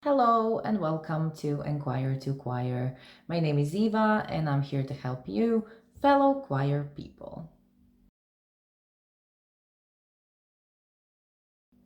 Hello and welcome to Enquire to Choir. My name is Eva and I'm here to help you, fellow choir people.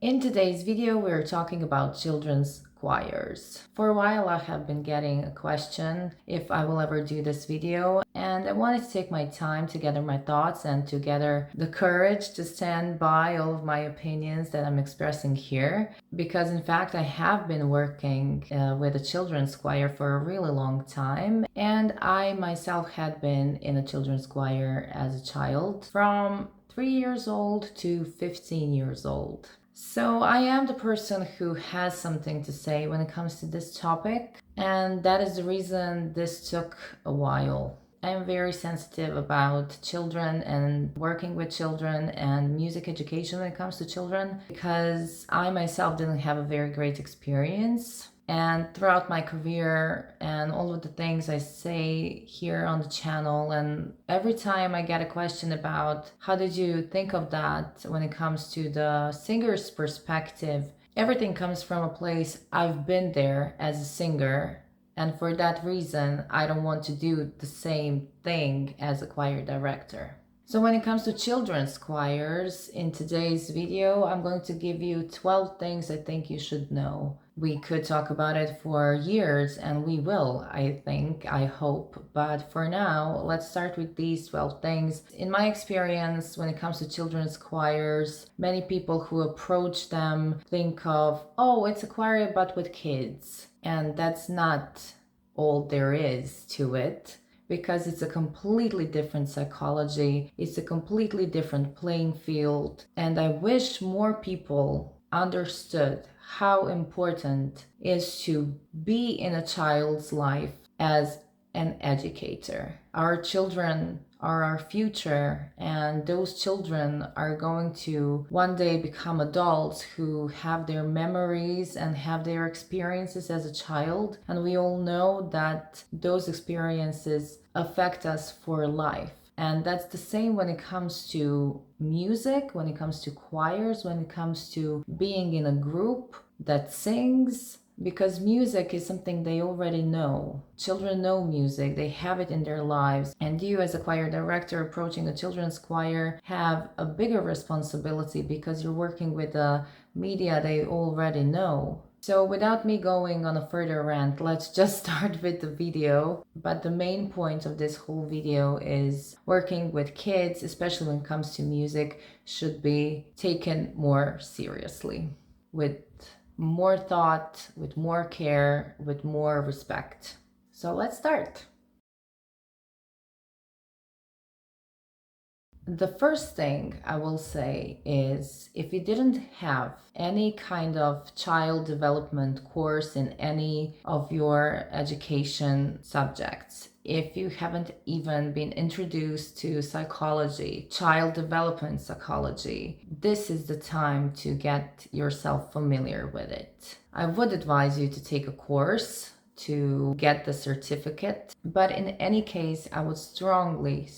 In today's video, we're talking about children's choirs. For a while, I have been getting a question if I will ever do this video, and I wanted to take my time to gather my thoughts and to gather the courage to stand by all of my opinions that I'm expressing here, because in fact, I have been working with a children's choir for a really long time, and I myself had been in a children's choir as a child from 3 years old to 15 years old. So I am the person who has something to say when it comes to this topic, and that is the reason this took a while. I am very sensitive about children and working with children and music education when it comes to children because I myself didn't have a very great experience. And throughout my career and all of the things I say here on the channel, and every time I get a question about how did you think of that when it comes to the singer's perspective, everything comes from a place I've been there as a singer. And for that reason, I don't want to do the same thing as a choir director. So when it comes to children's choirs, in today's video, I'm going to give you 12 things I think you should know. We could talk about it for years, and we will, I think, I hope. But for now, let's start with these 12 things. In my experience, when it comes to children's choirs, many people who approach them think of, oh, it's a choir but with kids. And that's not all there is to it, because it's a completely different psychology, it's a completely different playing field, and I wish more people understood how important it is to be in a child's life as an educator. Our children are our future, and those children are going to one day become adults who have their memories and have their experiences as a child, and we all know that those experiences affect us for life. And that's the same when it comes to music, when it comes to choirs, when it comes to being in a group that sings, because music is something they already know. Children know music, they have it in their lives, and you as a choir director approaching a children's choir have a bigger responsibility because you're working with a media they already know. So without me going on a further rant, let's just start with the video. But the main point of this whole video is working with kids, especially when it comes to music, should be taken more seriously, with more thought, with more care, with more respect. So let's start. The first thing I will say is, if you didn't have any kind of child development course in any of your education subjects, if you haven't even been introduced to psychology, child development psychology, this is the time to get yourself familiar with it. I would advise you to take a course to get the certificate. But in any case, I would strongly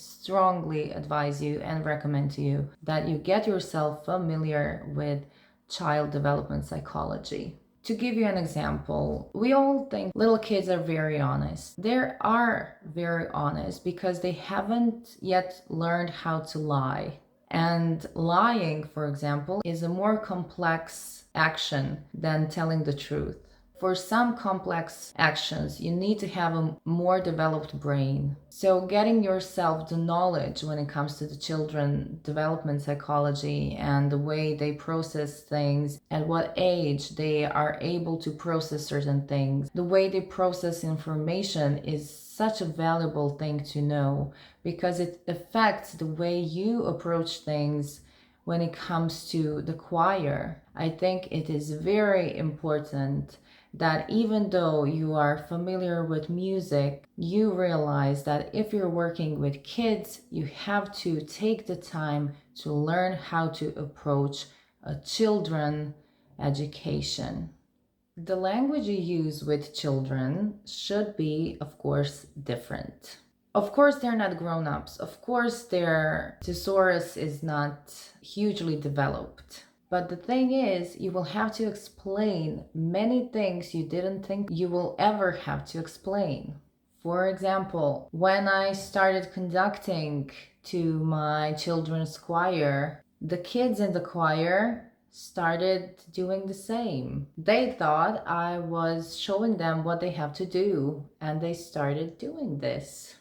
advise you and recommend to you that you get yourself familiar with child development psychology. To give you an example, we all think little kids are very honest. They are very honest because they haven't yet learned how to lie. And lying, for example, is a more complex action than telling the truth. For some complex actions, you need to have a more developed brain. So getting yourself the knowledge when it comes to the children development psychology and the way they process things, at what age they are able to process certain things, the way they process information is such a valuable thing to know, because it affects the way you approach things when it comes to the choir. I think it is very important that even though you are familiar with music, you realize that if you're working with kids, you have to take the time to learn how to approach a children education. The language you use with children should be, of course, different. Of course, they're not grown-ups. Of course, their thesaurus is not hugely developed. But the thing is, you will have to explain many things you didn't think you will ever have to explain. For example, when I started conducting to my children's choir, the kids in the choir started doing the same. They thought I was showing them what they have to do, and they started doing this.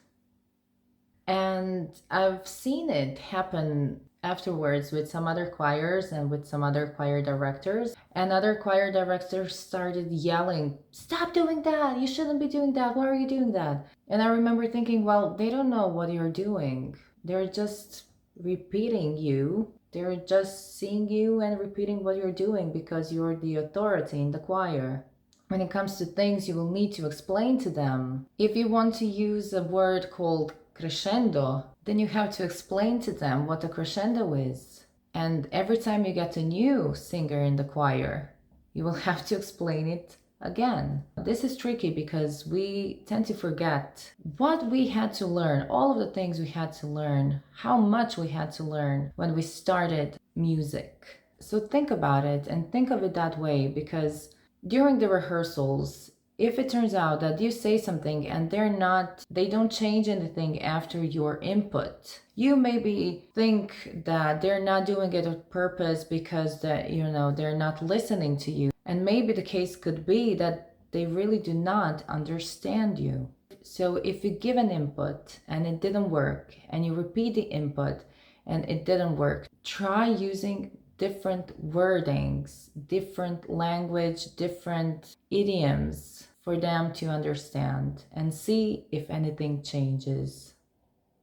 And I've seen it happen afterwards with some other choirs and with some other choir directors. And other choir directors started yelling, "Stop doing that! You shouldn't be doing that! Why are you doing that?" And I remember thinking, well, they don't know what you're doing. They're just repeating you. They're just seeing you and repeating what you're doing because you're the authority in the choir. When it comes to things you will need to explain to them. If you want to use a word called crescendo, then you have to explain to them what a crescendo is. And every time you get a new singer in the choir, you will have to explain it again. This is tricky because we tend to forget what we had to learn, all of the things we had to learn, how much we had to learn when we started music. So think about it and think of it that way, because during the rehearsals, if it turns out that you say something and they don't change anything after your input, you maybe think that they're not doing it on purpose because they're not listening to you. And maybe the case could be that they really do not understand you. So if you give an input and it didn't work, and you repeat the input and it didn't work, try using different wordings, different language, different idioms for them to understand, and see if anything changes.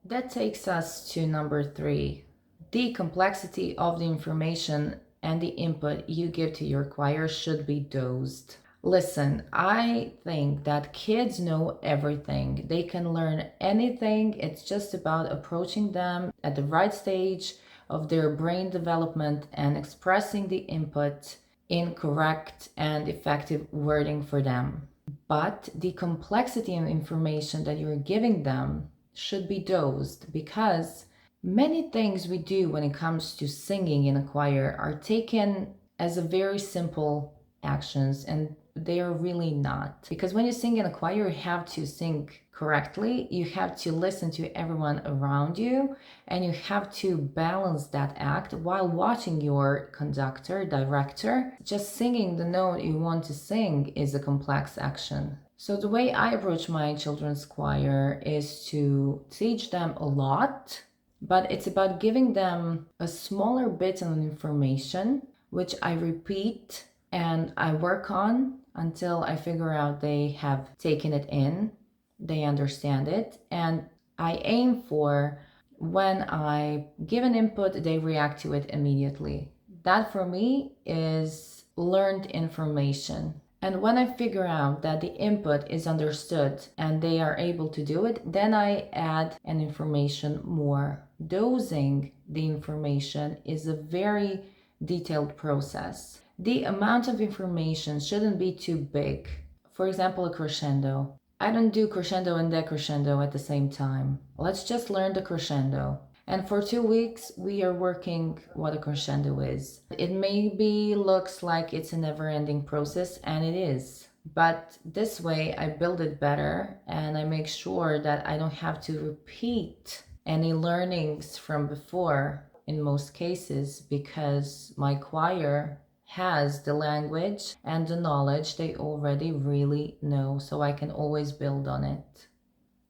That takes us to number 3. The complexity of the information and the input you give to your choir should be dosed. Listen, I think that kids know everything. They can learn anything. It's just about approaching them at the right stage of their brain development and expressing the input in correct and effective wording for them. But the complexity of information that you're giving them should be dosed, because many things we do when it comes to singing in a choir are taken as a very simple actions, and they are really not. Because when you sing in a choir, you have to sing correctly, you have to listen to everyone around you, and you have to balance that act while watching your conductor, director. Just singing the note you want to sing is a complex action. So the way I approach my children's choir is to teach them a lot, but it's about giving them a smaller bit of information, which I repeat and I work on until I figure out they have taken it in, they understand it, and I aim for, when I give an input, they react to it immediately. That for me is learned information. And when I figure out that the input is understood and they are able to do it, then I add an information more. Dosing the information is a very detailed process. The amount of information shouldn't be too big. For example, a crescendo. I don't do crescendo and decrescendo at the same time. Let's just learn the crescendo. And for 2 weeks, we are working what a crescendo is. It maybe looks like it's a never-ending process, and it is. But this way, I build it better, and I make sure that I don't have to repeat any learnings from before in most cases, because my choir has the language and the knowledge they already really know, so I can always build on it.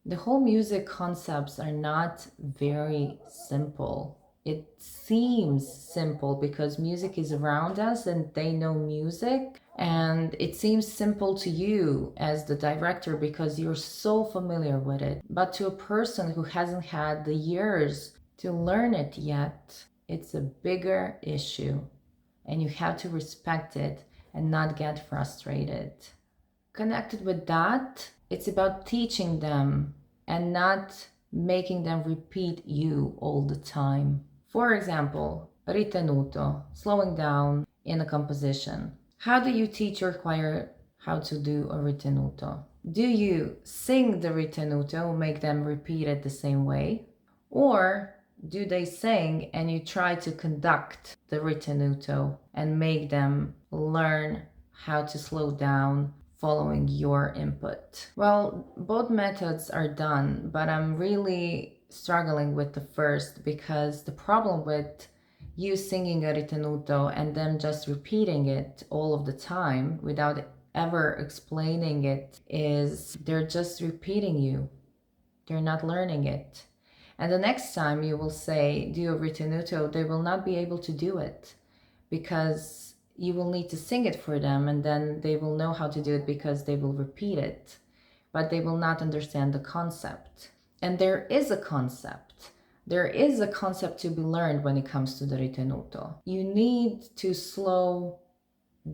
The whole music concepts are not very simple. It seems simple because music is around us and they know music, and it seems simple to you as the director because you're so familiar with it. But to a person who hasn't had the years to learn it yet, it's a bigger issue, and you have to respect it and not get frustrated. Connected with that, it's about teaching them and not making them repeat you all the time. For example, ritenuto, slowing down in a composition. How do you teach your choir how to do a ritenuto? Do you sing the ritenuto, make them repeat it the same way? Or do they sing, and you try to conduct the ritenuto and make them learn how to slow down following your input. Well, both methods are done, but I'm really struggling with the first because the problem with you singing a ritenuto and then just repeating it all of the time without ever explaining it is they're just repeating you. They're not learning it. And the next time you will say, do a ritenuto, they will not be able to do it because you will need to sing it for them, and then they will know how to do it because they will repeat it, but they will not understand the concept. And there is a concept. There is a concept to be learned when it comes to the ritenuto. You need to slow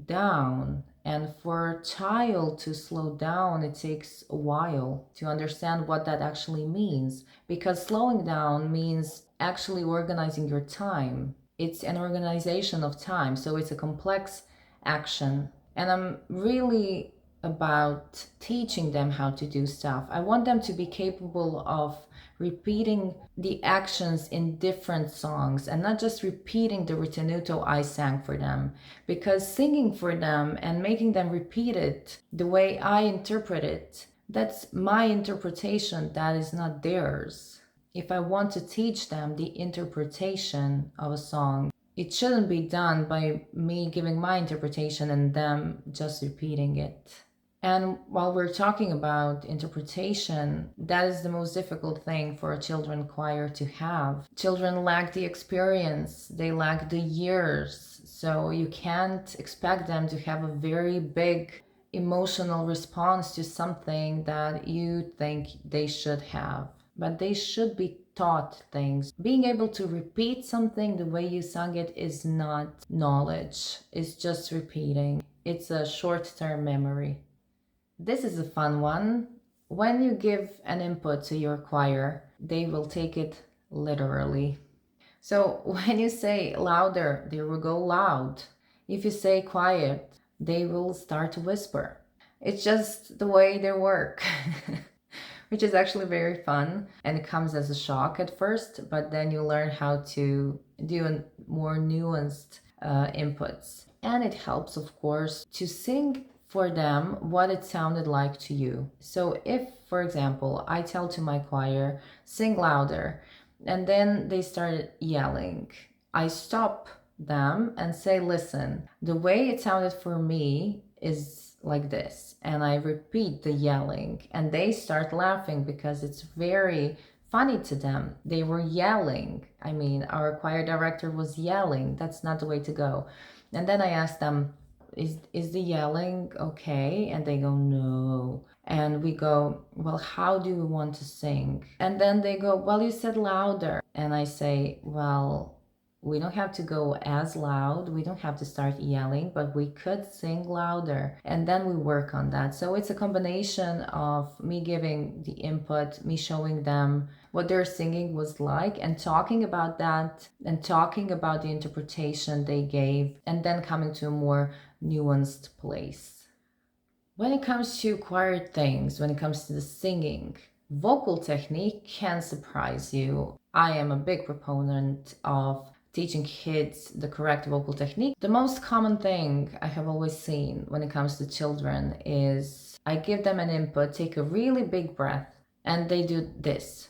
down. And for a child to slow down, it takes a while to understand what that actually means. Because slowing down means actually organizing your time. It's an organization of time, so it's a complex action. And I'm really about teaching them how to do stuff. I want them to be capable of repeating the actions in different songs and not just repeating the ritenuto I sang for them, because singing for them and making them repeat it the way I interpret it, that's my interpretation, that is not theirs. If I want to teach them the interpretation of a song, it shouldn't be done by me giving my interpretation and them just repeating it. And while we're talking about interpretation, that is the most difficult thing for a children choir to have. Children lack the experience, they lack the years, so you can't expect them to have a very big emotional response to something that you think they should have. But they should be taught things. Being able to repeat something the way you sung it is not knowledge, it's just repeating. It's a short-term memory. This is a fun one. When you give an input to your choir, they will take it literally. So when you say louder, they will go loud. If you say quiet, they will start to whisper. It's just the way they work, which is actually very fun, and it comes as a shock at first, but then you learn how to do more nuanced inputs. And it helps, of course, to sing for them what it sounded like to you. So if, for example, I tell to my choir, sing louder, and then they started yelling, I stop them and say, listen, the way it sounded for me is like this. And I repeat the yelling, and they start laughing because it's very funny to them. They were yelling. I mean, our choir director was yelling. That's not the way to go. And then I asked them, is the yelling okay? And they go, no. And we go, well, how do you want to sing? And then they go, well, you said louder. And I say, well, we don't have to go as loud. We don't have to start yelling, but we could sing louder. And then we work on that. So it's a combination of me giving the input, me showing them what their singing was like, and talking about that, and talking about the interpretation they gave, and then coming to a more nuanced place. When it comes to choir things, when it comes to the singing, vocal technique can surprise you. I am a big proponent of teaching kids the correct vocal technique. The most common thing I have always seen when it comes to children is I give them an input, take a really big breath, and they do this.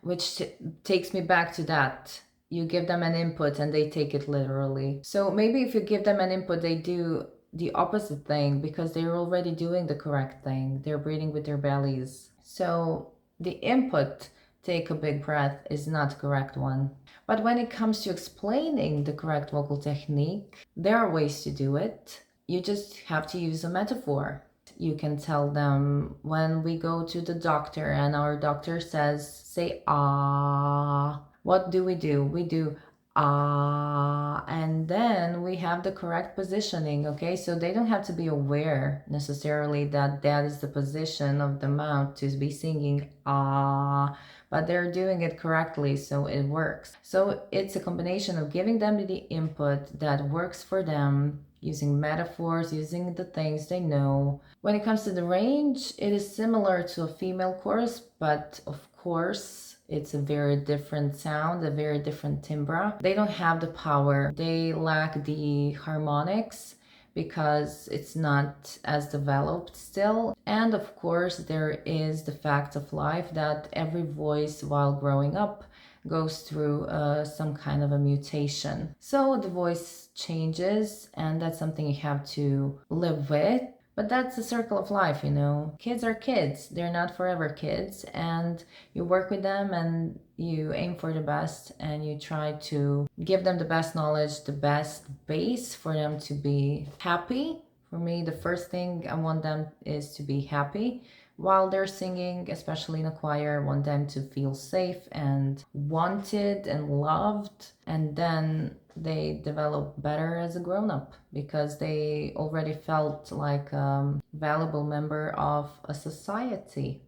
Which takes me back to that. You give them an input and they take it literally. So maybe if you give them an input, they do the opposite thing because they're already doing the correct thing. They're breathing with their bellies. So the input, take a big breath, is not the correct one. But when it comes to explaining the correct vocal technique, there are ways to do it. You just have to use a metaphor. You can tell them when we go to the doctor and our doctor says, say ah. What do? We do ah, and then we have the correct positioning, okay? So they don't have to be aware necessarily that that is the position of the mouth to be singing ah, but they're doing it correctly, so it works. So it's a combination of giving them the input that works for them using metaphors, using the things they know. When it comes to the range, it is similar to a female chorus, but of course, it's a very different sound, a very different timbre. They don't have the power, they lack the harmonics because it's not as developed still. And of course, there is the fact of life that every voice while growing up goes through some kind of a mutation. So the voice changes, and that's something you have to live with. But that's the circle of life, you know. Kids are kids. They're not forever kids. And you work with them and you aim for the best and you try to give them the best knowledge, the best base for them to be happy. For me, the first thing I want them is to be happy while they're singing, especially in a choir. I want them to feel safe and wanted and loved. And then they develop better as a grown-up because they already felt like a valuable member of a society.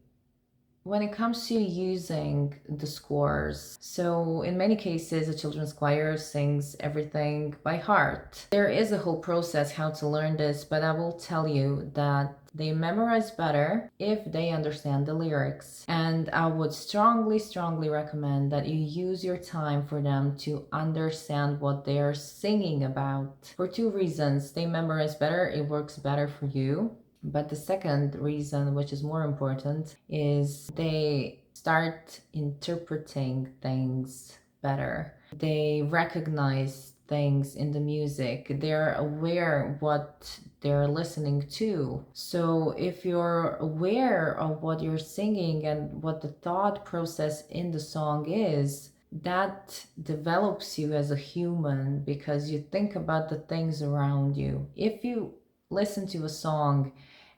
When it comes to using the scores, so in many cases, a children's choir sings everything by heart. There is a whole process how to learn this, but I will tell you that they memorize better if they understand the lyrics. And I would strongly recommend that you use your time for them to understand what they are singing about. For two reasons: they memorize better, it works better for you. But the second reason, which is more important, is they start interpreting things better. They recognize things in the music. They're aware what they're listening to. So if you're aware of what you're singing and what the thought process in the song is, that develops you as a human because you think about the things around you. If you listen to a song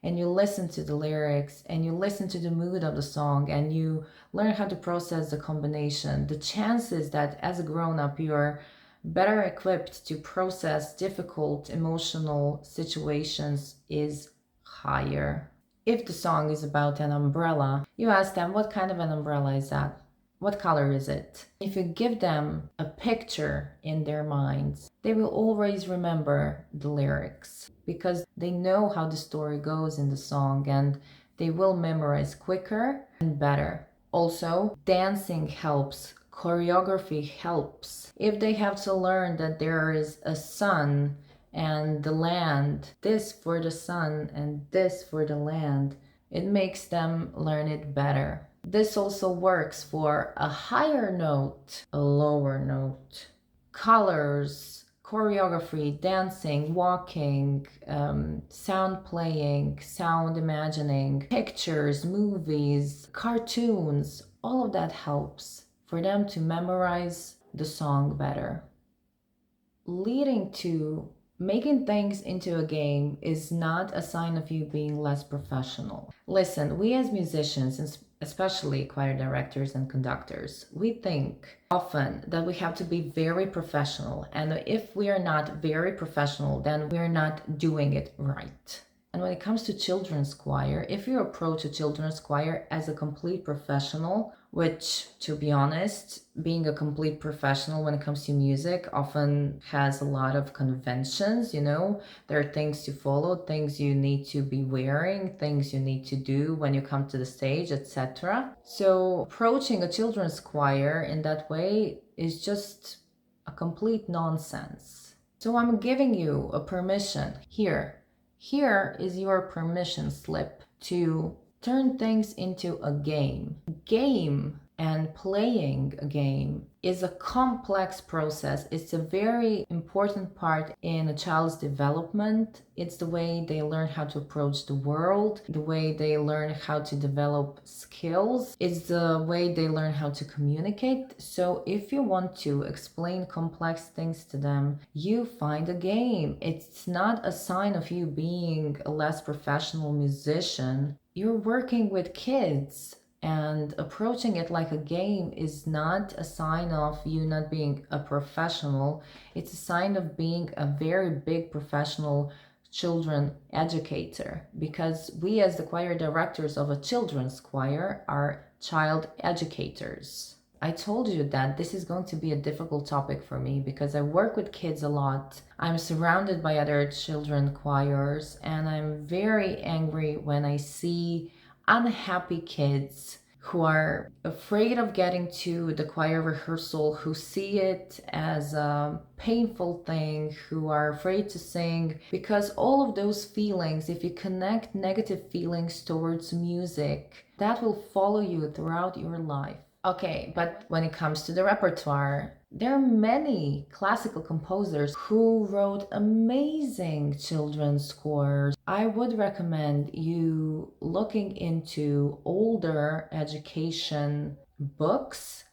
and you listen to the lyrics and you listen to the mood of the song and you learn how to process the combination, the chances that as a grown-up you're better equipped to process difficult emotional situations is higher. If the song is about an umbrella, you ask them, what kind of an umbrella is that? What color is it? If you give them a picture in their minds, they will always remember the lyrics because they know how the story goes in the song and they will memorize quicker and better. Also, dancing helps, choreography helps. If they have to learn that there is a sun and the land, this for the sun and this for the land, it makes them learn it better. This also works for a higher note, a lower note. Colors, choreography, dancing, walking, sound playing, sound imagining, pictures, movies, cartoons, all of that helps for them to memorize the song better. Leading to making things into a game is not a sign of you being less professional. Listen, we as musicians, especially choir directors and conductors, we think often that we have to be very professional. And if we are not very professional, then we're not doing it right. And when it comes to children's choir, if you approach a children's choir as a complete professional, which, to be honest, being a complete professional when it comes to music often has a lot of conventions, you know. There are things to follow, things you need to be wearing, things you need to do when you come to the stage, etc. So approaching a children's choir in that way is just a complete nonsense. So I'm giving you a permission here. Here is your permission slip to turn things into a game. Game and playing a game is a complex process. It's a very important part in a child's development. It's the way they learn how to approach the world, the way they learn how to develop skills. It's the way they learn how to communicate. So if you want to explain complex things to them, you find a game. It's not a sign of you being a less professional musician. You're working with kids. And approaching it like a game is not a sign of you not being a professional. It's a sign of being a very big professional children educator, because we as the choir directors of a children's choir are child educators. I told you that this is going to be a difficult topic for me because I work with kids a lot. I'm surrounded by other children choirs, and I'm very angry when I see unhappy kids who are afraid of getting to the choir rehearsal, who see it as a painful thing, who are afraid to sing, because all of those feelings, if you connect negative feelings towards music, that will follow you throughout your life. Okay, but when it comes to the repertoire, there are many classical composers who wrote amazing children's scores. I would recommend you looking into older education books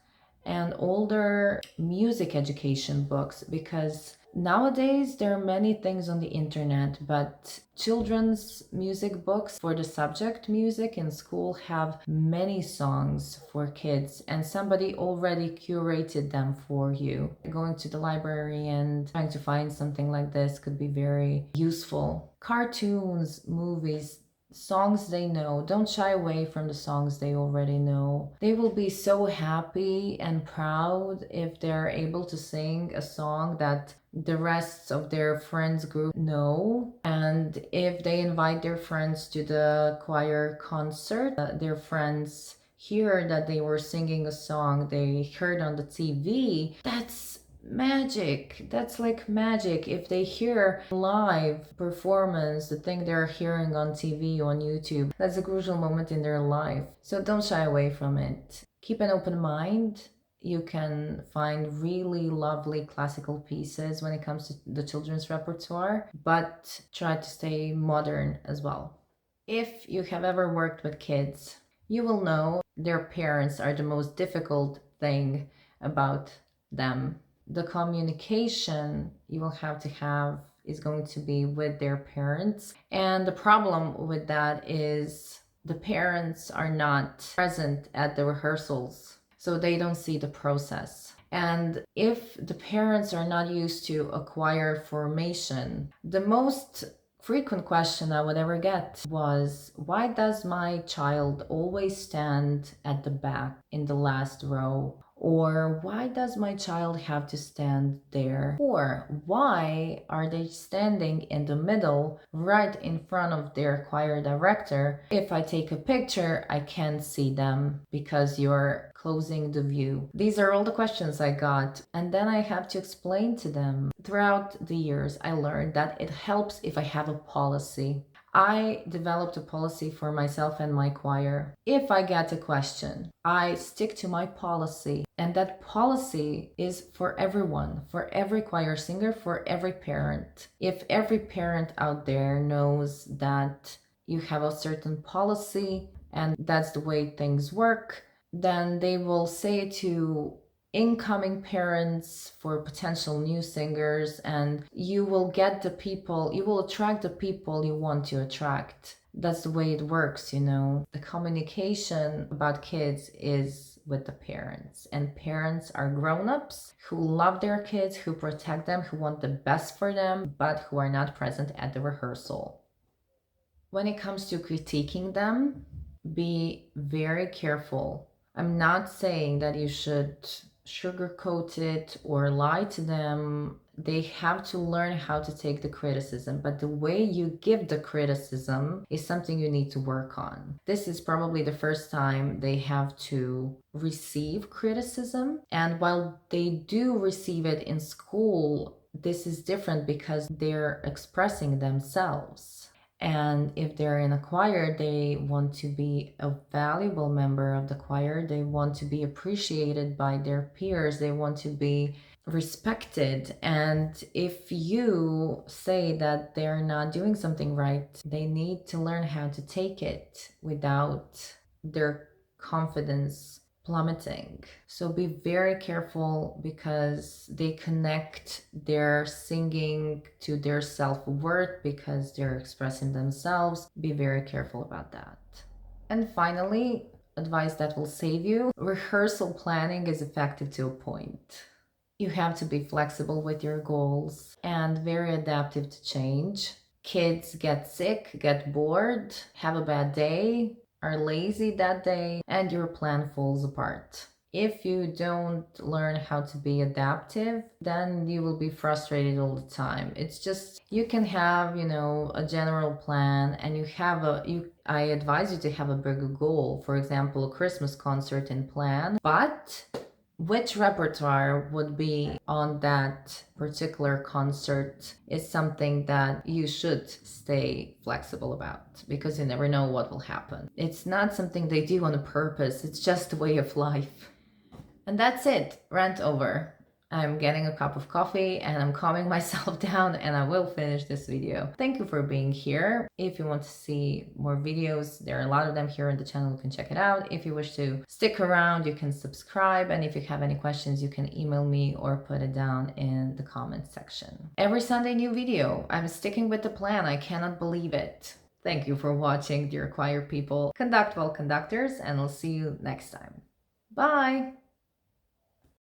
and older music education books, because nowadays there are many things on the internet, but children's music books for the subject music in school have many songs for kids, and somebody already curated them for you. Going to the library and trying to find something like this could be very useful. Cartoons, movies, songs they know. Don't shy away from the songs they already know. They will be so happy and proud if they're able to sing a song that the rest of their friends group know. And if they invite their friends to the choir concert, their friends hear that they were singing a song they heard on the TV, that's magic. That's like magic. If they hear live performance, the thing they're hearing on TV, on YouTube, that's a crucial moment in their life. So don't shy away from it. Keep an open mind. You can find really lovely classical pieces when it comes to the children's repertoire, but try to stay modern as well. If you have ever worked with kids, you will know their parents are the most difficult thing about them. The communication you will have to have is going to be with their parents. And the problem with that is the parents are not present at the rehearsals, so they don't see the process. And if the parents are not used to a choir formation, the most frequent question I would ever get was, why does my child always stand at the back in the last row? Or why does my child have to stand there? Or why are they standing in the middle, right in front of their choir director? If I take a picture, I can't see them because you're closing the view. These are all the questions I got, and then I have to explain to them. Throughout the years, I learned that it helps if I have a policy. I developed a policy for myself and my choir. If I get a question, I stick to my policy, and that policy is for everyone, for every choir singer, for every parent. If every parent out there knows that you have a certain policy and that's the way things work, then they will say to incoming parents for potential new singers, and you will get the people, you will attract the people you want to attract. That's the way it works, you know. The communication about kids is with the parents, and parents are grown-ups who love their kids, who protect them, who want the best for them, but who are not present at the rehearsal. When it comes to critiquing them, be very careful. I'm not saying that you should sugarcoat it or lie to them. They have to learn how to take the criticism, but the way you give the criticism is something you need to work on. This is probably the first time they have to receive criticism, and while they do receive it in school, this is different because they're expressing themselves. And if they're in a choir, they want to be a valuable member of the choir. They want to be appreciated by their peers. They want to be respected. And if you say that they're not doing something right, they need to learn how to take it without their confidence plummeting. So be very careful because they connect their singing to their self-worth because they're expressing themselves. Be very careful about that. And finally, advice that will save you: rehearsal planning is effective to a point. You have to be flexible with your goals and very adaptive to change. Kids get sick, get bored, have a bad day, are lazy that day, and your plan falls apart. If you don't learn how to be adaptive, then you will be frustrated all the time. It's just you can have, a general plan, and I advise you to have a bigger goal. For example, a Christmas concert in plan, but which repertoire would be on that particular concert is something that you should stay flexible about, because you never know what will happen. It's not something they do on purpose, it's just a way of life. And that's it, rant over. I'm getting a cup of coffee and I'm calming myself down, and I will finish this video. Thank you for being here. If you want to see more videos, there are a lot of them here on the channel, you can check it out. If you wish to stick around, you can subscribe. And if you have any questions, you can email me or put it down in the comments section. Every Sunday, new video. I'm sticking with the plan. I cannot believe it. Thank you for watching, dear choir people. Conduct well, conductors, and I'll see you next time. Bye!